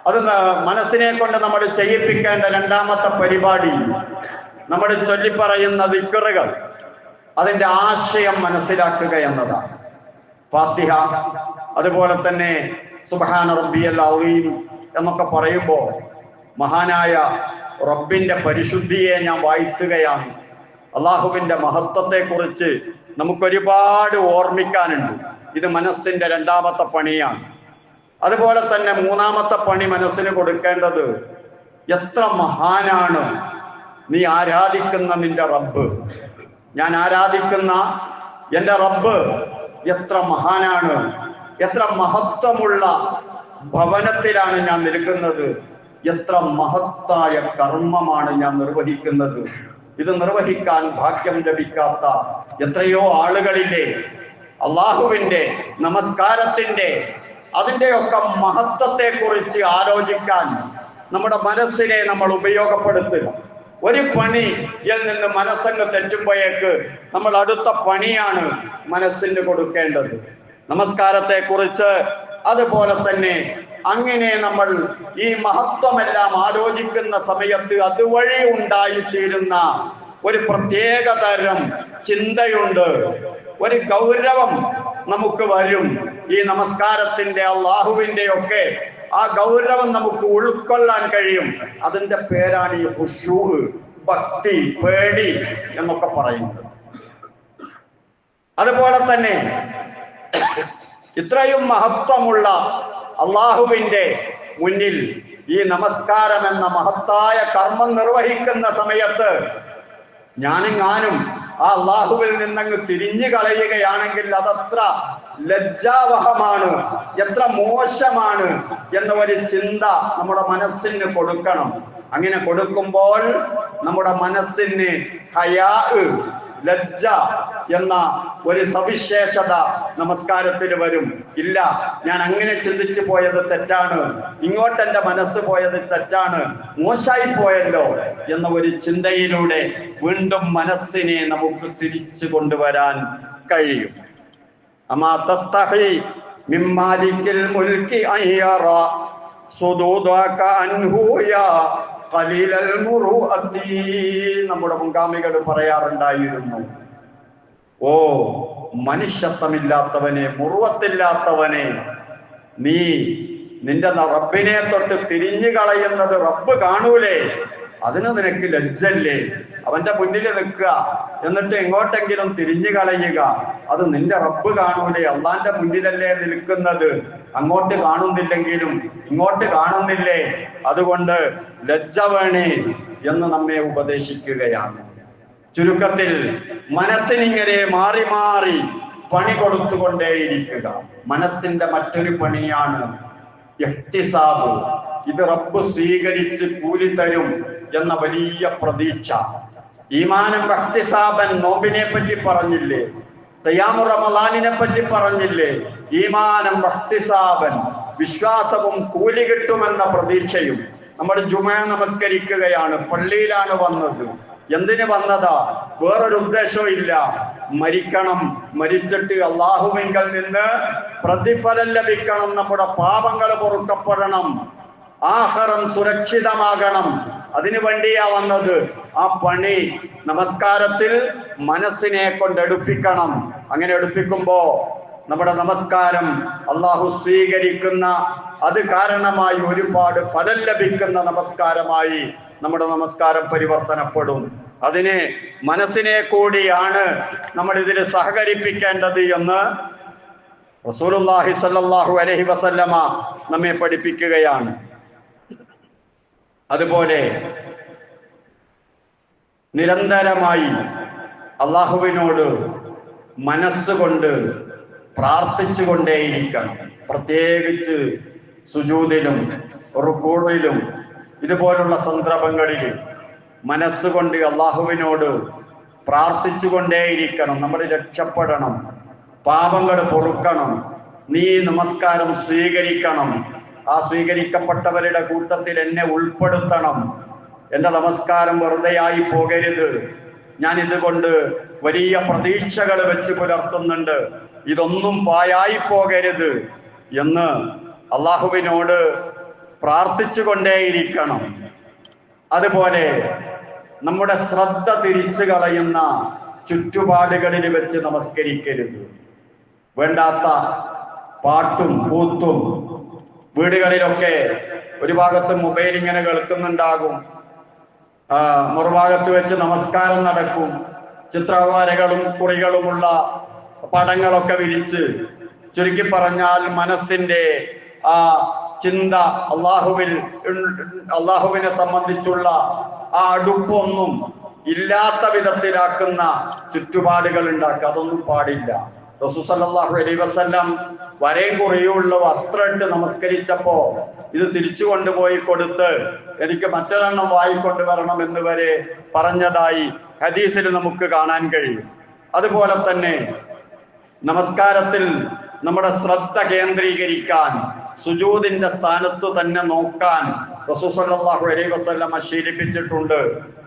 അത് മനസ്സിനെ കൊണ്ട് നമ്മൾ ചെയ്യിപ്പിക്കേണ്ട രണ്ടാമത്തെ പരിപാടി നമ്മൾ ചൊല്ലിപ്പറയുന്ന ദിക്റുകൾ. അതിൻ്റെ ആശയം മനസ്സിലാക്കുക എന്നതാണ്. ഫാത്തിഹ, അതുപോലെ തന്നെ സുബ്ഹാന റബ്ബിയൽ അസീം എന്നൊക്കെ പറയുമ്പോൾ മഹാനായ റബ്ബിന്റെ പരിശുദ്ധിയെ ഞാൻ വാഴ്ത്തുകയാണ്. അള്ളാഹുവിന്റെ മഹത്വത്തെക്കുറിച്ച് നമുക്കൊരുപാട് ഓർമ്മിക്കാനുണ്ട്. ഇത് മനസ്സിന്റെ രണ്ടാമത്തെ പണിയാണ്. അതുപോലെ തന്നെ മൂന്നാമത്തെ പണി മനസ്സിന് കൊടുക്കേണ്ടത്, എത്ര മഹാനാണ് നീ ആരാധിക്കുന്ന നിന്റെ റബ്ബ്. ഞാൻ ആരാധിക്കുന്ന എൻ്റെ റബ്ബ് എത്ര മഹാനാണ്, എത്ര മഹത്വമുള്ള ഭവനത്തിലാണ് ഞാൻ നിൽക്കുന്നത്, എത്ര മഹത്തായ കർമ്മമാണ് ഞാൻ നിർവഹിക്കുന്നത്. ഇത് നിർവഹിക്കാൻ ഭാഗ്യം ലഭിക്കാത്ത എത്രയോ ആളുകളില്ലേ. അള്ളാഹുവിന്റെ നമസ്കാരത്തിന്റെ അതിൻ്റെയൊക്കെ മഹത്വത്തെ കുറിച്ച് ആലോചിക്കാൻ നമ്മുടെ മനസ്സിനെ നമ്മൾ ഉപയോഗപ്പെടുത്തുക. ഒരു പണിയിൽ നിന്ന് മനസ്സങ്ങ് തെറ്റുമ്പോഴേക്ക് നമ്മൾ അടുത്ത പണിയാണ് മനസ്സിന് കൊടുക്കേണ്ടത്. നമസ്കാരത്തെ കുറിച്ച് അതുപോലെ തന്നെ അങ്ങനെ നമ്മൾ ഈ മഹത്വമെല്ലാം ആലോചിക്കുന്ന സമയത്ത് അതുവഴി ഉണ്ടായിത്തീരുന്ന ഒരു പ്രത്യേക തരം ചിന്തയുണ്ട്, ഒരു ഗൗരവം നമുക്ക് വരും. ഈ നമസ്കാരത്തിന്റെ അള്ളാഹുവിന്റെ ഒക്കെ ആ ഗൗരവം നമുക്ക് ഉൾക്കൊള്ളാൻ കഴിയും. അതിന്റെ പേരാണ് ഈ ഖുശൂ, ഭക്തി, പേടി എന്നൊക്കെ പറയുന്നത്. അതുപോലെ തന്നെ ഇത്രയും മഹത്വമുള്ള അള്ളാഹുവിന്റെ മുന്നിൽ ഈ നമസ്കാരം എന്ന മഹത്തായ കർമ്മം നിർവഹിക്കുന്ന സമയത്ത് ഞാനും ആ അള്ളാഹുവിൽ നിന്നങ്ങ് തിരിഞ്ഞു കളയുകയാണെങ്കിൽ അതത്ര ലജ്ജാവഹമാണ്, എത്ര മോശമാണ് എന്ന ഒരു ചിന്ത നമ്മുടെ മനസ്സിന് കൊടുക്കണം. അങ്ങനെ കൊടുക്കുമ്പോൾ നമ്മുടെ മനസ്സിന് ഹയാ, ലജ്ജ എന്ന ഒരു സവിശേഷത നമസ്കാരത്തിന് വരും. ഇല്ല, ഞാൻ അങ്ങനെ ചിന്തിച്ചു പോയത് തെറ്റാണ്, ഇങ്ങോട്ട് എൻ്റെ മനസ്സ് പോയത് തെറ്റാണ്, മോശമായി പോയല്ലോ എന്ന ഒരു ചിന്തയിലൂടെ വീണ്ടും മനസ്സിനെ നമുക്ക് തിരിച്ചു കൊണ്ടുവരാൻ കഴിയും. അമാ തസ്തഹി മിമ്മാലിക്കിൽ മുൽക്കി അയ്യറ സുദൂദക അൻഹു യാ ഖലീലൽ മുറുഅത്തി. നമ്മുടെ മുൻഗാമികൾ പറയാറുണ്ടായിരുന്നു, ഓ മനുഷ്യത്വമില്ലാത്തവനെ, മുറുവത്തില്ലാത്തവനെ, നീ നിന്റെ റബ്ബിനെ തൊട്ട് തിരിഞ്ഞു കളയുന്നത് റബ്ബ് കാണൂലേ? അതിന് നിനക്ക് ലജ്ജല്ലേ? അവന്റെ മുന്നിൽ നിൽക്കുക, എന്നിട്ട് എങ്ങോട്ടെങ്കിലും തിരിഞ്ഞു കളയുക, അത് നിന്റെ റബ്ബ് കാണൂലേ? അള്ളാന്റെ മുന്നിലല്ലേ നിൽക്കുന്നത്, അങ്ങോട്ട് കാണുന്നില്ലെങ്കിലും ഇങ്ങോട്ട് കാണുന്നില്ലേ? അതുകൊണ്ട് ലജ്ജ വേണേ എന്ന് നമ്മെ ഉപദേശിക്കുകയാണ്. ചുരുക്കത്തിൽ മനസ്സിനിങ്ങനെ മാറി മാറി പണി കൊടുത്തുകൊണ്ടേയിരിക്കുക. മനസ്സിന്റെ മറ്റൊരു പണിയാണ് ഇഹ്തിസാബ്. ഇത് റബ്ബ് സ്വീകരിച്ച് കൂലി തരും എന്ന വലിയ പ്രതീക്ഷ. ഈമാനം ഇഹ്തിസാബൻ, നോമ്പിനെ പറ്റി പറഞ്ഞില്ലേ? ഖിയാമു റമളാനിനെ പറ്റി പറഞ്ഞില്ലേ? ഈമാനം ഇഹ്തിസാബൻ, വിശ്വാസവും കൂലി കിട്ടുമെന്ന പ്രതീക്ഷയും. നമ്മൾ ജുമാ നമസ്കരിക്കുകയാണ്, പള്ളിയിലാണ് വന്നത്. എന്തിന് വന്നതാ? വേറൊരു ഉദ്ദേശവും ഇല്ല. മരിക്കണം, മരിച്ചിട്ട് അള്ളാഹുവിങ്കൽ നിന്ന് പ്രതിഫലം ലഭിക്കണം, നമ്മുടെ പാപങ്ങൾ പൊറുക്കപ്പെടണം, ആഖിറം സുരക്ഷിതമാകണം. അതിനു വേണ്ടിയാ വന്നത്. ആ പണി നമസ്കാരത്തിൽ മനസ്സിനെ കൊണ്ടെടുപ്പിക്കണം. അങ്ങനെ എടുപ്പിക്കുമ്പോ നമ്മുടെ നമസ്കാരം അള്ളാഹു സ്വീകരിക്കുന്ന, അത് കാരണമായി ഒരുപാട് ഫലം ലഭിക്കുന്ന നമസ്കാരമായി നമ്മുടെ നമസ്കാരം പരിവർത്തനപ്പെടും. അതിന് മനസ്സിനെ കൂടിയാണ് നമ്മൾ ഇതിൽ സഹകരിപ്പിക്കേണ്ടത് എന്ന് റസൂലുള്ളാഹി സ്വല്ലല്ലാഹു അലൈഹി വസല്ലമ നമ്മെ പഠിപ്പിക്കുകയാണ്. അതുപോലെ നിരന്തരമായി അള്ളാഹുവിനോട് മനസ്സുകൊണ്ട് പ്രാർത്ഥിച്ചുകൊണ്ടേയിരിക്കണം. പ്രത്യേകിച്ച് സുജൂദിലും റുകൂഇലും ഇതുപോലുള്ള സന്ദർഭങ്ങളിൽ മനസ്സുകൊണ്ട് അള്ളാഹുവിനോട് പ്രാർത്ഥിച്ചുകൊണ്ടേയിരിക്കണം. നമ്മൾ രക്ഷപ്പെടണം, പാപങ്ങൾ പൊറുക്കണം, നീ നമസ്കാരം സ്വീകരിക്കണം, ആ സ്വീകരിക്കപ്പെട്ടവരുടെ കൂട്ടത്തിൽ എന്നെ ഉൾപ്പെടുത്തണം, എൻ്റെ നമസ്കാരം വെറുതെയായി പോകരുത്, ഞാൻ ഇതുകൊണ്ട് വലിയ പ്രതീക്ഷകൾ വെച്ച് പുലർത്തുന്നുണ്ട്, ഇതൊന്നും പായായി പോകരുത് എന്ന് അള്ളാഹുവിനോട് പ്രാർത്ഥിച്ചു കൊണ്ടേയിരിക്കണം. അതുപോലെ നമ്മുടെ ശ്രദ്ധ തിരിച്ചു കളയുന്ന ചുറ്റുപാടുകളിൽ വെച്ച് നമസ്കരിക്കരുത്. വേണ്ടാത്ത പാട്ടും കൂത്തും വീടുകളിലൊക്കെ ഒരു ഭാഗത്ത് മൊബൈൽ ഇങ്ങനെ കേൾക്കുന്നുണ്ടാകും, മറുഭാഗത്ത് വെച്ച് നമസ്കാരം നടക്കും. ചിത്രവരകളും കുറികളുമുള്ള പടങ്ങളൊക്കെ വിരിച്ച്, ചുരുക്കി പറഞ്ഞാൽ മനസ്സിന്റെ ആ ചിന്ത അള്ളാഹുവിനെ സംബന്ധിച്ചുള്ള ആ അടുപ്പൊന്നും ഇല്ലാത്ത വിധത്തിലാക്കുന്ന ചുറ്റുപാടുകൾ ഉണ്ടാക്കുക. അതൊന്നും പാടില്ല. റസൂൽ സല്ലല്ലാഹു അലൈഹി വസല്ലം വരയും കുറിയുള്ള വസ്ത്രം ഇട്ട് നമസ്കരിച്ചപ്പോ ഇത് തിരിച്ചു കൊണ്ടുപോയി കൊടുത്ത് എനിക്ക് മറ്റൊരെണ്ണം വായിക്കൊണ്ടുവരണം എന്ന് വരെ പറഞ്ഞതായി ഹദീസിൽ നമുക്ക് കാണാൻ കഴിയും. അതുപോലെ തന്നെ നമസ്കാരത്തിൽ നമ്മുടെ ശ്രദ്ധ കേന്ദ്രീകരിക്കാൻ, സുജൂദിന്റെ സ്ഥാനത്ത് തന്നെ നോക്കാൻ റസൂൽ സല്ലല്ലാഹു അലൈഹി വസല്ലം ശീലിപ്പിച്ചിട്ടുണ്ട്.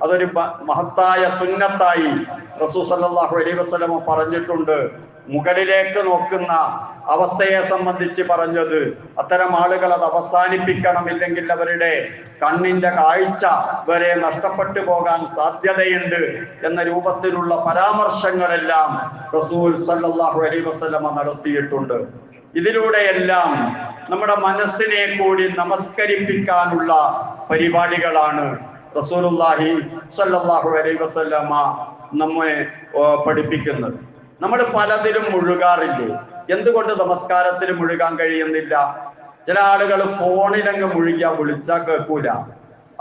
അതൊരു മഹത്തായ സുന്നത്തായി റസൂൽ സല്ലല്ലാഹു അലൈഹി വസല്ലം പറഞ്ഞിട്ടുണ്ട്. മുകളിലേക്ക് നോക്കുന്ന അവസ്ഥയെ സംബന്ധിച്ച് പറഞ്ഞത് അത്തരം ആളുകൾ അത് അവസാനിപ്പിക്കണം, ഇല്ലെങ്കിൽ അവരുടെ കണ്ണിന്റെ കാഴ്ച വരെ നഷ്ടപ്പെട്ടു പോകാൻ സാധ്യതയുണ്ട് എന്ന രൂപത്തിലുള്ള പരാമർശങ്ങളെല്ലാം റസൂൽ സല്ലല്ലാഹു അലൈഹി വസല്ലം നടത്തിയിട്ടുണ്ട്. ഇതിലൂടെയെല്ലാം നമ്മുടെ മനസ്സിനെ കൂടി നമസ്കരിപ്പിക്കാനുള്ള പരിപാടികളാണ് റസൂലുള്ളാഹി സ്വല്ലല്ലാഹു അലൈഹി വസല്ലമ നമ്മെ പഠിപ്പിക്കുന്നത്. നമ്മൾ പലതിലും മുഴുകാറില്ലേ? എന്തുകൊണ്ട് നമസ്കാരത്തിൽ മുഴുകാൻ കഴിയുന്നില്ല? ചില ആളുകൾ ഫോണിലങ്ങ് മുഴുകിയാൽ വിളിച്ചാൽ കേൾക്കൂല,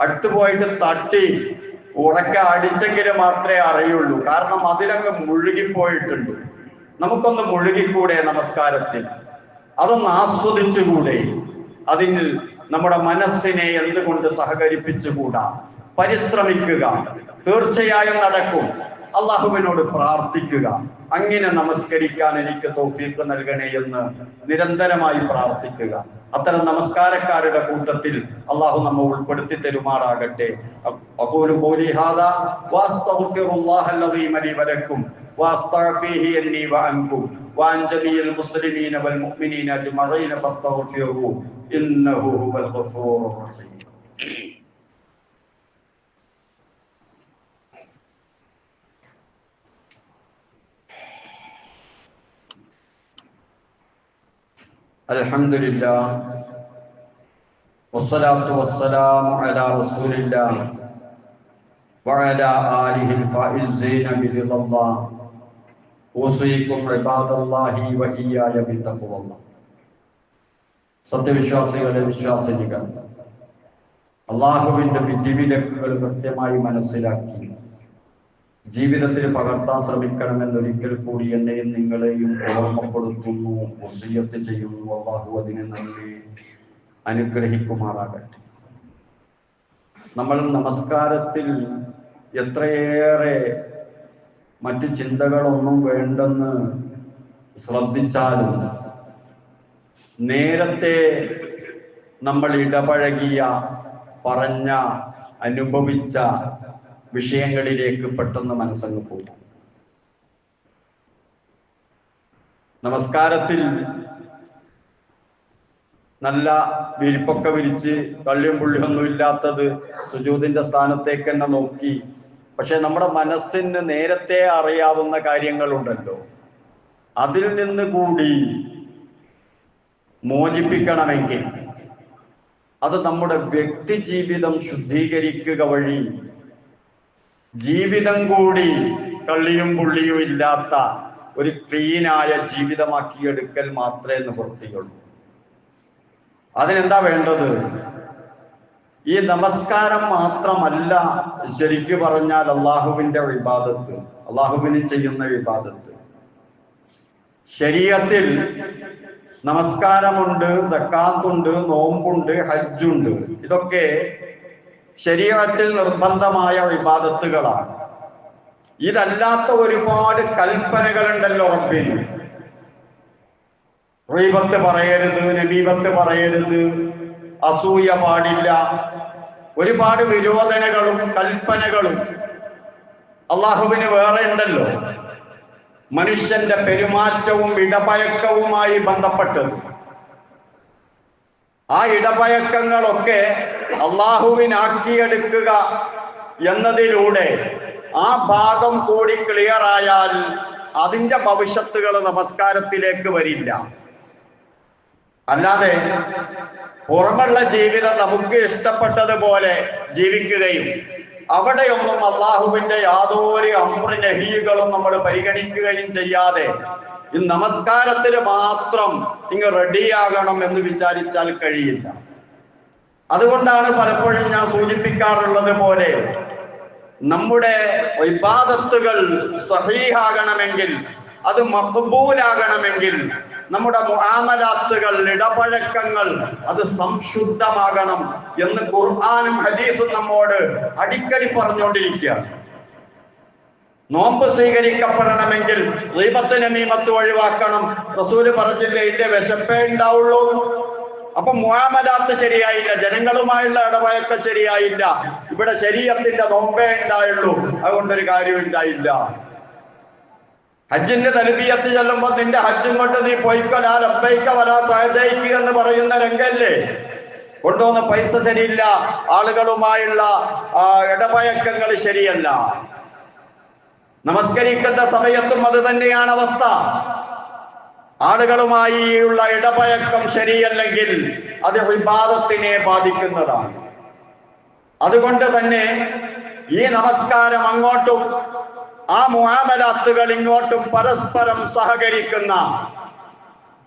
അടുത്ത് പോയിട്ട് തട്ടി ഉറക്കെ അടിച്ചെങ്കിൽ മാത്രമേ അറിയുള്ളൂ. കാരണം അതിലങ്ങ് മുഴുകിപ്പോയിട്ടുണ്ട്. നമുക്കൊന്ന് മുഴുകിക്കൂടെ നമസ്കാരത്തിൽ? അതൊന്ന് ആസ്വദിച്ചുകൂടെ? അതിൽ നമ്മുടെ മനസ്സിനെ എന്തുകൊണ്ട് സഹകരിപ്പിച്ചുകൂടാ? പരിശ്രമിക്കുക, തീർച്ചയായും നടക്കും. അള്ളാഹുവിനോട് പ്രാർത്ഥിക്കുക, അങ്ങനെ നമസ്കരിക്കാൻ എനിക്ക് തൗഫീഖ് നൽകണേ എന്ന് നിരന്തരമായി പ്രാർത്ഥിക്കുക. അത്തരം നമസ്കാരക്കാരുടെ കൂട്ടത്തിൽ അള്ളാഹു നമ്മെ ഉൾപ്പെടുത്തി തരുമാറാകട്ടെ. അഖൂലു ഖൗലി ഹാദാ വഅസ്തഗ്ഫിറുല്ലാഹൽ അലീം ലി വലക്കും വഅസ്തഗ്ഫിഹി അന്നി വഅൻകും വഅൻ ജമീഇൽ മുസ്ലിമീന വൽ മുഅ്മിനീന അജ്മഈന ഫസ്തഗ്ഫിറുഹു ഇന്നഹു ഹുവൽ ഗഫൂറുർ റഹീം. അൽഹംദുലില്ലാഹ് വസ്സലാത്തു വസ്സലാമു അലാ റസൂലില്ലാഹ് വഅലാ ആലിഹിൽ ഫായിസീന ബിറിദല്ലാഹ് ഉസീകും ഇബാദല്ലാഹി വഇയ്യായ ബിത്തഖ്വല്ലാഹ്. സത്യവിശ്വാസികളെ, വിശ്വാസിനികൾ, അള്ളാഹുവിന്റെ വിധിവിലക്കുകൾ കൃത്യമായി മനസ്സിലാക്കി ജീവിതത്തിൽ പകർത്താൻ ശ്രമിക്കണമെന്നൊരിക്കൽ കൂടി എന്നെയും നിങ്ങളെയും ഓർമ്മപ്പെടുത്തുന്നു, വസിയ്യത്ത് ചെയ്യുന്നു. അല്ലാഹു അതിനെ നമ്മെ അനുഗ്രഹിക്കുമാറാകട്ടെ. നമ്മൾ നമസ്കാരത്തിൽ എത്രയേറെ മറ്റ് ചിന്തകളൊന്നും വേണ്ടെന്ന് ശ്രദ്ധിച്ചാലും നേരത്തെ നമ്മൾ ഇടപഴകിയ, പറഞ്ഞ, അനുഭവിച്ച വിഷയങ്ങളിലേക്ക് പെട്ടെന്ന് മനസ്സങ്ങ് പോകും. നമസ്കാരത്തിൽ നല്ല വിരിപ്പൊക്കെ വിരിച്ച് കള്ളിയും പുള്ളിയൊന്നും ഇല്ലാത്തത് സുജൂദിന്റെ സ്ഥാനത്തേക്ക് തന്നെ നോക്കി. പക്ഷെ നമ്മുടെ മനസ്സിന് നേരത്തെ അറിയാവുന്ന കാര്യങ്ങളുണ്ടല്ലോ, അതിൽ നിന്ന് കൂടി മോചിപ്പിക്കണമെങ്കിൽ അത് നമ്മുടെ വ്യക്തി ജീവിതം ശുദ്ധീകരിക്കുക വഴി ജീവിതം കൂടി കള്ളിയും പുള്ളിയും ഇല്ലാത്ത ഒരു ക്ലീനായ ജീവിതമാക്കിയെടുക്കൽ മാത്രമേ നിവൃത്തിയുള്ളൂ. അതിനെന്താ വേണ്ടത്? ഈ നമസ്കാരം മാത്രമല്ല ശരിക്കു പറഞ്ഞാൽ അള്ളാഹുവിന്റെ ഇബാദത്ത്, അള്ളാഹുവിന് ചെയ്യുന്ന ഇബാദത്ത്. ശരീഅത്തിൽ നമസ്കാരമുണ്ട്, സക്കാത്തുണ്ട്, നോമ്പുണ്ട്, ഹജ്ജുണ്ട്. ഇതൊക്കെ ശരീഅത്തിൽ നിർബന്ധമായ ഇബാദത്തുകളാണ്. ഇതല്ലാത്ത ഒരുപാട് കൽപ്പനകളുണ്ടല്ലോ റബ്ബിന്. ഗീബത്ത് പറയരുത്, നമീമത്ത് പറയരുത്, അസൂയ പാടില്ല, ഒരുപാട് വിരോധനകളും കൽപ്പനകളും അള്ളാഹുവിന് വേറെ ഉണ്ടല്ലോ. മനുഷ്യന്റെ പെരുമാറ്റവും ഇടപഴക്കവുമായി ബന്ധപ്പെട്ടത്. ആ ഇടപഴക്കങ്ങളൊക്കെ അള്ളാഹുവിനാക്കിയെടുക്കുക എന്നതിലൂടെ ആ ഭാഗം കൂടി ക്ലിയർ ആയാൽ അതിന്റെ ഭവിഷ്യത്തുകൾ നമസ്കാരത്തിലേക്ക് വരില്ല. അല്ലാതെ പുറമുള്ള ജീവിതം നമുക്ക് ഇഷ്ടപ്പെട്ടതുപോലെ ജീവിക്കുകയും അവിടെയൊന്നും അള്ളാഹുവിന്റെ യാതൊരു അംറ് നഹികളും നമ്മൾ പരിഗണിക്കുകയും ചെയ്യാതെ ഈ നമസ്കാരത്തിന് മാത്രം ഇങ്ങ് റെഡിയാകണം എന്ന് വിചാരിച്ചാൽ കഴിയില്ല. അതുകൊണ്ടാണ് പലപ്പോഴും ഞാൻ സൂചിപ്പിക്കാറുള്ളത് പോലെ നമ്മുടെ ഇബാദത്തുകൾ സ്വഹീഹാകണമെങ്കിൽ, അത് മഖ്ബൂലാകണമെങ്കിൽ, നമ്മുടെ മുആമലാത്തുകൾ, ഇടപഴക്കങ്ങൾ അത് സംശുദ്ധമാകണം എന്ന് ഖുർആനും ഹദീസും നമ്മോട് അടിക്കടി പറഞ്ഞുകൊണ്ടിരിക്കുകയാണ്. നോമ്പ് സ്വീകരിക്കപ്പെടണമെങ്കിൽ ഗീബത്ത് നമീമത്ത് ഒഴിവാക്കണം. റസൂല് പറഞ്ഞില്ലേ, ഇതിന്റെ വിശപ്പേ ഉണ്ടാവുള്ളൂ. അപ്പൊ മുആമലാത്ത് ശരിയായില്ല, ജനങ്ങളുമായുള്ള ഇടപഴക്കം ശരിയായില്ല, ഇവിടെ ശരീഅത്തിന്റെ നോമ്പേ ഉണ്ടായുള്ളൂ, അതുകൊണ്ടൊരു കാര്യവും ഉണ്ടായില്ല. ഹജ്ജിന്റെ തൽബിയത്ത് ചെല്ലുമ്പോ നിന്റെ ഹജ്ജും കൊണ്ട് നീ പോയിക്കോ, ലാ ലബ്ബൈക വലാ സഅദൈക എന്ന് പറയുന്ന രംഗല്ലേ. കൊണ്ടുവന്ന പൈസ ശരിയില്ല, ആളുകളുമായുള്ള ഇടപഴക്കങ്ങൾ ശരിയല്ല. നമസ്കരിക്കുന്ന സമയത്തും അത് തന്നെയാണ് അവസ്ഥ. ആളുകളുമായുള്ള ഇടപഴക്കം ശരിയല്ലെങ്കിൽ അത് ഇബാദത്തിനെ ബാധിക്കുന്നതാണ്. അതുകൊണ്ട് തന്നെ ഈ നമസ്കാരം അങ്ങോട്ടും ആ മുആമലാത്തുകൾ ഇങ്ങോട്ടും പരസ്പരം സഹകരിക്കുന്ന,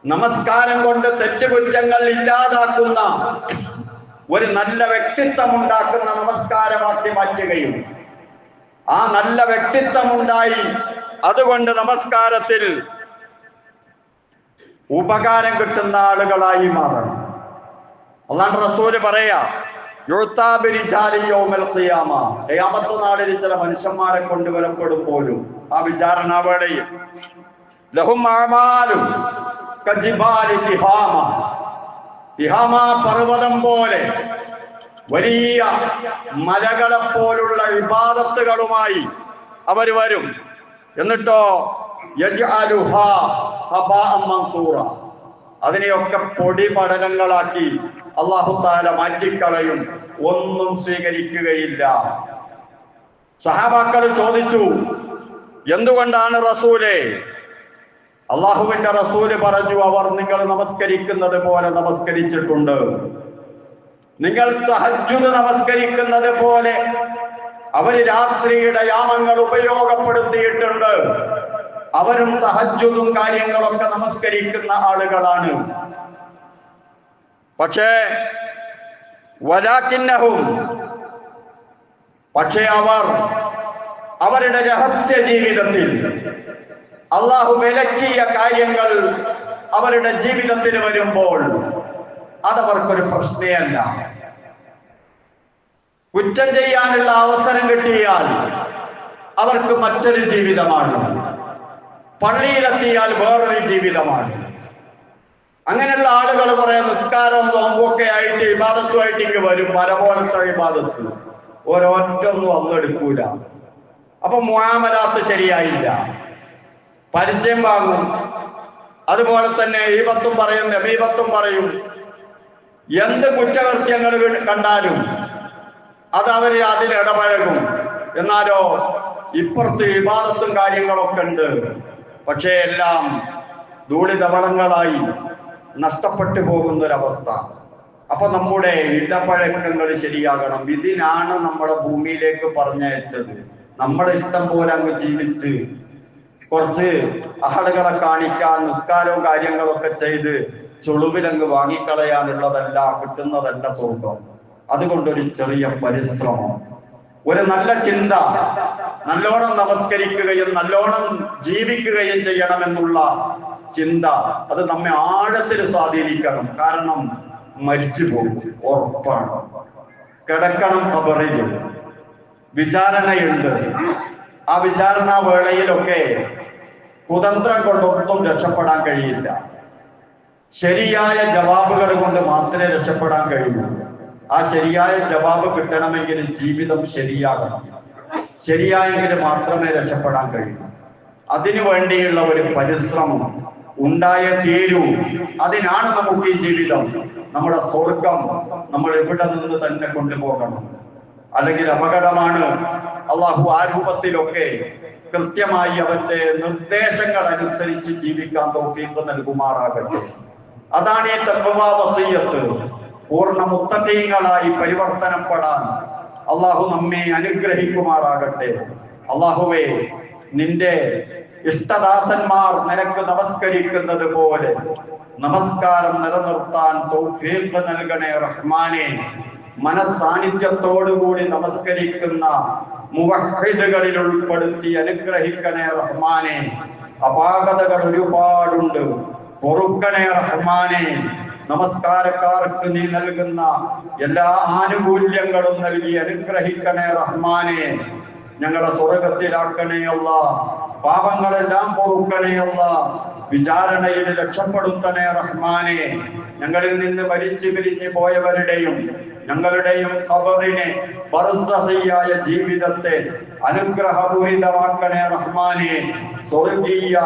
നമസ്കാരം കൊണ്ട് തെറ്റുകുറ്റങ്ങൾ ഇല്ലാതാക്കുന്ന, ഒരു നല്ല വ്യക്തിത്വം ഉണ്ടാക്കുന്ന നമസ്കാരമാക്കി മാറ്റുകയും ആ നല്ല വ്യക്തിത്വമുണ്ടായി അതുകൊണ്ട് നമസ്കാരത്തിൽ ഉപകാരം കിട്ടുന്ന ആളുകളായി മാറണം. അല്ലാഹു റസൂല് പറയാ, ഖിയാമത്ത് നാളിൽ ചില മനുഷ്യന്മാരെ കൊണ്ടുവരപ്പെടും പോലും ആ വിചാരണ വേളയിൽ ലഹും അഅമാലും കജിബാലി തിഹാമ, തിഹാമ പർവ്വതം പോലെ വലിയ മലകളെ പോലുള്ള ഇബാദത്തുകളുമായി അവർ വരും. എന്നിട്ടോ യജ്അലുഹാ ഹബാഅൻ മൻസൂറ, അതിനെയൊക്കെ പൊടി പടലങ്ങളാക്കി അല്ലാഹു തആല മാറ്റിക്കളയും, ഒന്നും സ്വീകരിക്കുകയില്ല. സഹാബാക്കൾ ചോദിച്ചു, എന്തുകൊണ്ടാണ് റസൂലേ? അള്ളാഹുവിന്റെ റസൂല് പറഞ്ഞു, അവർ നിങ്ങൾ നമസ്കരിക്കുന്നത് പോലെ നമസ്കരിച്ചിട്ടുണ്ട്. നിങ്ങൾ തഹജ്ജുദ് നമസ്കരിക്കുന്നത് പോലെ അവര് രാത്രിയുടെ യാമങ്ങൾ ഉപയോഗപ്പെടുത്തിയിട്ടുണ്ട്. അവരും തഹജ്ജുദും കാര്യങ്ങളൊക്കെ നമസ്കരിക്കുന്ന ആളുകളാണ്. പക്ഷേ അവർ അവരുടെ രഹസ്യ ജീവിതത്തിൽ അള്ളാഹു വിലക്കിയ കാര്യങ്ങൾ അവരുടെ ജീവിതത്തിൽ വരുമ്പോൾ അതവർക്കൊരു പ്രശ്നമല്ല. കുറ്റം ചെയ്യാനുള്ള അവസരം കിട്ടിയാൽ അവർക്ക് മറ്റൊരു ജീവിതമാണ്, പള്ളിയിലെത്തിയാൽ വേറൊരു ജീവിതമാണ്. അങ്ങനെയുള്ള ആളുകൾ കുറെ നിസ്കാരവും നോമ്പൊക്കെ ആയിട്ട് ഇബാദത്തുമായിട്ട് ഇങ്ങ് വരും, പലപോലത്തെ ഇബാദത്ത് ഓരോറ്റൊന്നും അന്ന് എടുക്കൂല. അപ്പൊ മുആമലാത്ത് ശരിയായില്ല, പരസ്യം വാങ്ങും, അതുപോലെ തന്നെ ഈബത്തും പറയും, നബീബത്തും പറയും. എന്ത് കുറ്റകൃത്യങ്ങൾ കണ്ടാലും അത് അവർ അതിൽ ഇടപഴകും. എന്നാലോ ഇപ്പുറത്ത് ഇബാദത്തും കാര്യങ്ങളൊക്കെ ഉണ്ട്, പക്ഷേ എല്ലാം ധൂളിധവളങ്ങളായി നഷ്ടപ്പെട്ടു പോകുന്നൊരവസ്ഥ. അപ്പൊ നമ്മുടെ ഇടപഴക്കങ്ങൾ ശരിയാകണം. ഇതിനാണ് നമ്മളെ ഭൂമിയിലേക്ക് പറഞ്ഞയച്ചത്. നമ്മളെ ഇഷ്ടം പോലെ അങ്ങ് ജീവിച്ച് കുറച്ച് ആളുകളെ കാണിക്കാൻ നിസ്കാരവും കാര്യങ്ങളൊക്കെ ചെയ്ത് ചുളുവിലങ്ങ് വാങ്ങിക്കളയാനുള്ളതല്ല, കിട്ടുന്നതല്ല സ്വർഗം. അതുകൊണ്ടൊരു ചെറിയ പരിശ്രമം, ഒരു നല്ല ചിന്ത, നല്ലോണം നമസ്കരിക്കുകയും നല്ലോണം ജീവിക്കുകയും ചെയ്യണമെന്നുള്ള ചിന്ത, അത് നമ്മെ ആഴത്തിൽ സ്വാധീനിക്കണം. കാരണം മരിച്ചു പോകും, ഉറപ്പാണ്. കിടക്കണം ഖബറിൽ, വിചാരണയുണ്ട്. ആ വിചാരണ വേളയിലൊക്കെ കുതന്ത്രം കൊണ്ടൊന്നും രക്ഷപ്പെടാൻ കഴിയില്ല. ശരിയായ ജവാബുകൾ കൊണ്ട് മാത്രമേ രക്ഷപ്പെടാൻ കഴിയൂ. ആ ശരിയായ ജവാബ് കിട്ടണമെങ്കിൽ ജീവിതം ശരിയാകണം. ശരിയായെങ്കിൽ മാത്രമേ രക്ഷപ്പെടാൻ കഴിയൂ. അതിനു വേണ്ടിയുള്ള ഒരു പരിശ്രമം ഉണ്ടായേ തീരൂ. അതിനാണ് നമുക്ക് ഈ ജീവിതം, നമ്മുടെ സ്വർഗം നമ്മൾ ഇവിടെ നിന്ന് തന്നെ കൊണ്ടുപോകണം. അല്ലെങ്കിൽ അപകടമാണ്. അള്ളാഹു ആ രൂപത്തിലൊക്കെ കൃത്യമായി അവന്റെ നിർദ്ദേശങ്ങൾ അനുസരിച്ച് ജീവിക്കാൻ തൗഫീഖ് നൽകുമാറാകട്ടെ. അതാണ് ഈ തഖ്വ വസിയ്യത്ത്. പൂർണ്ണ മുത്തഖീങ്ങളായി പരിവർത്തനപ്പെടാൻ അള്ളാഹു നമ്മെ അനുഗ്രഹിക്കുമാറാകട്ടെ. അള്ളാഹുവേ, നിന്റെ ഇഷ്ടദാസന്മാർ നിനക്ക് നമസ്കരിക്കുന്നത് പോലെ നമസ്കാരം നിലനിർത്താൻ തൗഫീഖ് നൽകണേ റഹ്മാനെ. മനസ്സാന്നിധ്യത്തോടുകൂടി നമസ്കരിക്കുന്ന മുവഹ്ഹിദുകളിൽ ഉൾപ്പെടുത്തി അനുഗ്രഹിക്കണേ റഹ്മാനെ. അപാകതകൾ ഒരുപാടുണ്ട്, പൊറുക്കണേ റഹ്മാനെ. നമസ്കാരക്കാർക്ക് നീ നൽകുന്ന എല്ലാ ആനുകൂല്യങ്ങളും നൽകി അനുഗ്രഹിക്കണേ റഹ്മാനെ. ഞങ്ങളെ സ്വർഗത്തിലാക്കണേ അല്ലാഹ്. പാപങ്ങളെല്ലാം പൊറുക്കണേ അല്ലാഹ്. വിചാരണയിൽ രക്ഷപ്പെടുത്തണേ റഹ്മാനെ. ഞങ്ങളിൽ നിന്ന് മരിച്ചു പിരിഞ്ഞു പോയവരുടെയും ഞങ്ങളുടെയും ഖബറിനെ, ബർസഖിയായ ജീവിതത്തെ അനുഗ്രഹപൂരിതമാക്കണേ റഹ്മാനെ. സ്വർഗീയ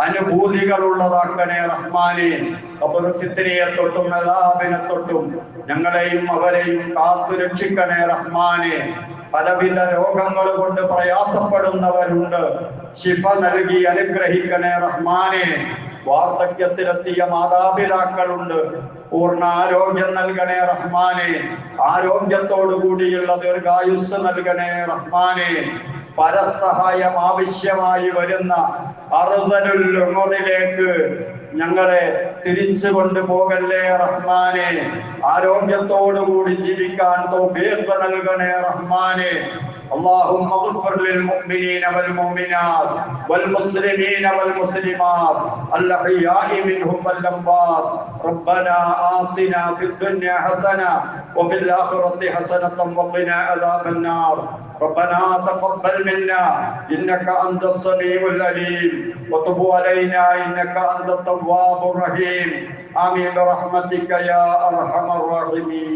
അനുഭൂതികളുള്ളതാക്കണേ റഹ്മാനെ. ഖബർ ഫിത്നയെ തൊട്ടും അദാബിനെ തൊട്ടും ഞങ്ങളെയും അവരെയും കാത്തു രക്ഷിക്കണേ റഹ്മാനെ. പലവിധ രോഗങ്ങൾ കൊണ്ട് പ്രയാസപ്പെടുന്നവരുണ്ട്, ശിഫ നൽകി അനുഗ്രഹിക്കണേ റഹ്മാനെ. വാർദ്ധക്യത്തിലെത്തിയ മാതാപിതാക്കളുണ്ട്, പൂർണ്ണ ആരോഗ്യം നൽകണേ റഹ്മാനെ. ആരോഗ്യത്തോടു കൂടിയുള്ള ദീർഘായുസ് നൽകണേ റഹ്മാനെ. പരസഹായം ആവശ്യമായി വരുന്ന അർദലുൽ ഉമറിലേക്ക് ഞങ്ങളെ തിരിച്ചു കൊണ്ടുപോകല്ലേ റഹ്മാനെ. ആരോഗ്യത്തോടുകൂടി ജീവിക്കാൻ തൗഫീഖ് നൽകണേ റഹ്മാനെ. اللهم اغفر للمؤمنين والمؤمنات والمسلمين والمسلمات الأحياء منهم والأموات. ربنا آتنا في الدنيا حسنة وفي الآخرة حسنة وقنا عذاب النار. ربنا تقبل منا إنك أنت السميع العليم وتب علينا إنك أنت التواب الرحيم. آمين برحمتك يا أرحم الراحمين.